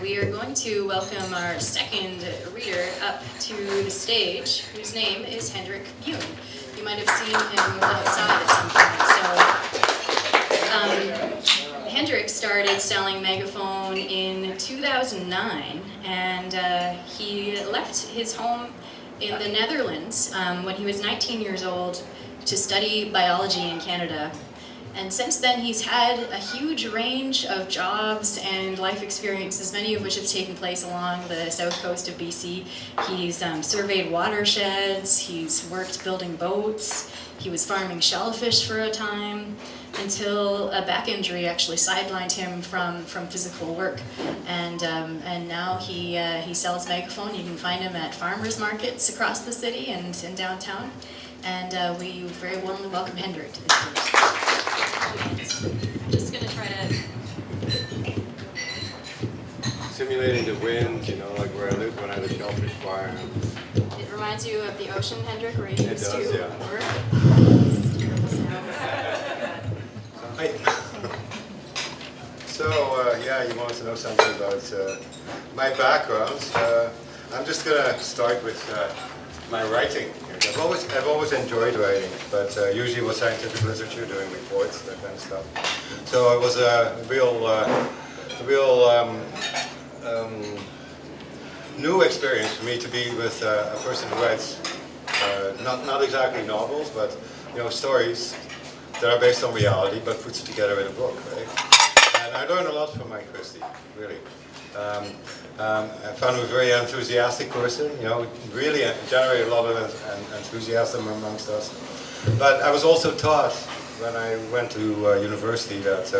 We are going to welcome our second reader up to the stage, whose name is Henrik Beune. You might have seen him outside at some point. Henrik started selling Megaphone in 2009, and he left his home in the Netherlands when he was 19 years old to study biology in Canada. And since then, he's had a huge range of jobs and life experiences, many of which have taken place along the south coast of BC. He's surveyed watersheds, he's worked building boats, he was farming shellfish for a time, until a back injury actually sidelined him from physical work. And now he sells Megaphone. You can find him at farmers markets across the city and in downtown. And we very warmly welcome Henrik to this stage. I'm just going to try to... Simulating the wind, you know, like where I lived when I had a shellfish farm. It reminds you of the ocean, Henrik, where you used to work? Hi. So, yeah, you wanted to know something about my background. I'm just going to start with my writing. I've always enjoyed writing, but usually with scientific literature, doing reports, that kind of stuff. So it was a real new experience for me to be with a person who writes not exactly novels, but stories that are based on reality, but puts it together in a book, right? And I learned a lot from Mike Christie, really. I found him a very enthusiastic person, really generated a lot of enthusiasm amongst us. But I was also taught when I went to university that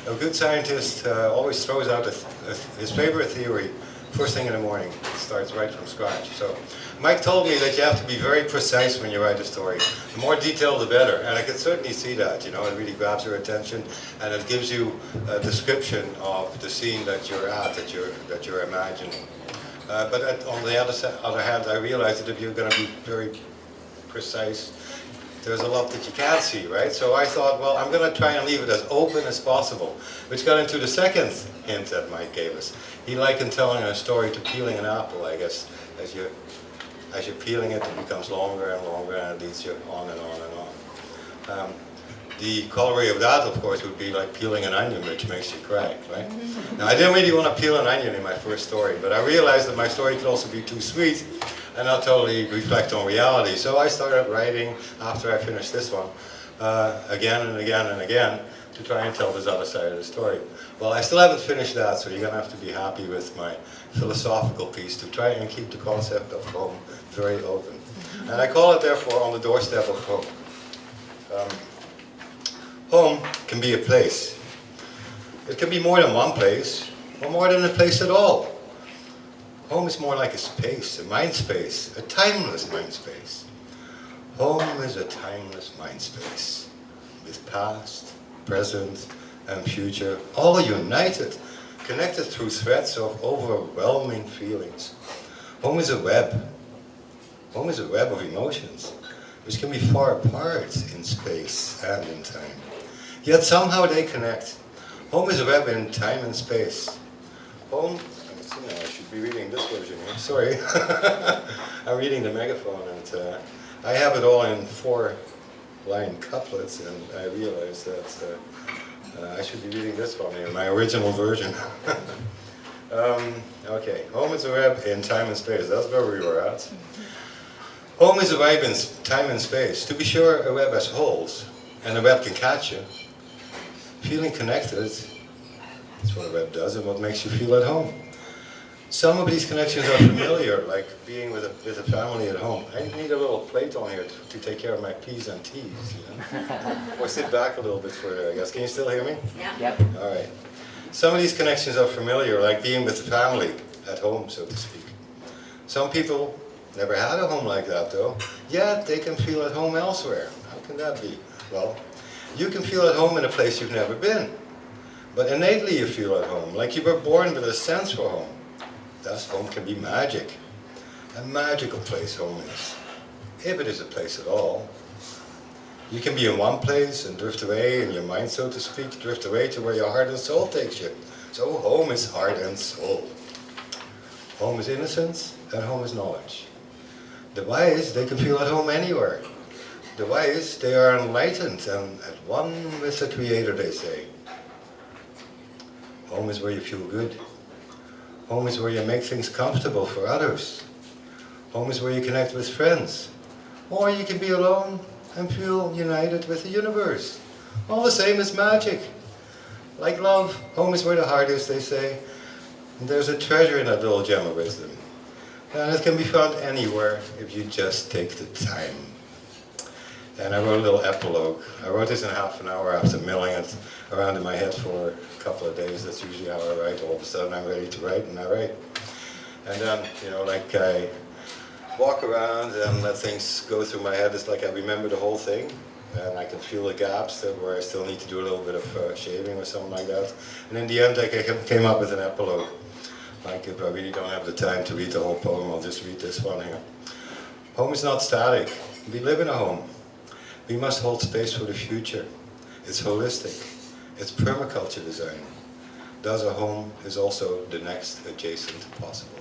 a good scientist always throws out his favorite theory first thing in the morning. It starts right from scratch. So Mike told me that you have to be very precise when you write a story. The more detailed, the better. And I can certainly see that. It really grabs your attention, and it gives you a description of the scene that you're at, that you're imagining. But on the other hand, I realized that if you're going to be very precise, there's a lot that you can't see, right? So I thought, well, I'm going to try and leave it as open as possible, which got into the second hint that Mike gave us. He likened telling a story to peeling an apple, I guess. As you're peeling it, it becomes longer and longer, and it leads you on and on and on. The corollary of that, of course, would be like peeling an onion, which makes you cry, right? Now, I didn't really want to peel an onion in my first story, but I realized that my story could also be too sweet and not totally reflect on reality. So I started writing, after I finished this one, again and again and again, to try and tell this other side of the story. Well, I still haven't finished that, so you're going to have to be happy with my philosophical piece to try and keep the concept of home very open. And I call it, therefore, On the Doorstep of Home. Home can be a place. It can be more than one place, or more than a place at all. Home is more like a space, a mind space, a timeless mind space. Home is a timeless mind space, with past, present, and future, all united, connected through threads of overwhelming feelings. Home is a web. Home is a web of emotions, which can be far apart in space and in time. Yet somehow they connect. Home is a web in time and space. Home, I should be reading this version here, sorry. I'm reading the Megaphone, and I have it all in 4-line couplets, and I realized that I should be reading this one here, my original version. Okay, home is a web in time and space, that's where we were at. Home is a web in time and space. To be sure, a web has holes, and a web can catch you. Feeling connected is what a web does and what makes you feel at home. Some of these connections are familiar, like being with a family at home. I need a little plate on here to take care of my P's and T's, Or sit back a little bit further, I guess. Can you still hear me? Yeah. Yep. All right. Some of these connections are familiar, like being with the family at home, so to speak. Some people never had a home like that, though. Yet they can feel at home elsewhere. How can that be? Well, you can feel at home in a place you've never been. But innately you feel at home, like you were born with a sense for home. Thus, home can be magic. A magical place home is, if it is a place at all. You can be in one place and drift away in your mind, so to speak, drift away to where your heart and soul takes you. So home is heart and soul. Home is innocence, and home is knowledge. The wise, they can feel at home anywhere. The wise, they are enlightened and at one with the Creator, they say. Home is where you feel good. Home is where you make things comfortable for others. Home is where you connect with friends. Or you can be alone and feel united with the universe. All the same as magic. Like love, home is where the heart is, they say. And there's a treasure in that little gem of wisdom. And it can be found anywhere if you just take the time. And I wrote a little epilogue. I wrote this in half an hour after milling it around in my head for a couple of days. That's usually how I write. All of a sudden I'm ready to write, and I write. And then, like I walk around and let things go through my head. It's like I remember the whole thing. And I can feel the gaps where I still need to do a little bit of shaving or something like that. And in the end I came up with an epilogue. Like if I really don't have the time to read the whole poem, I'll just read this one here. Home is not static. We live in a home. We must hold space for the future. It's holistic. It's permaculture design. Thus a home is also the next adjacent possible.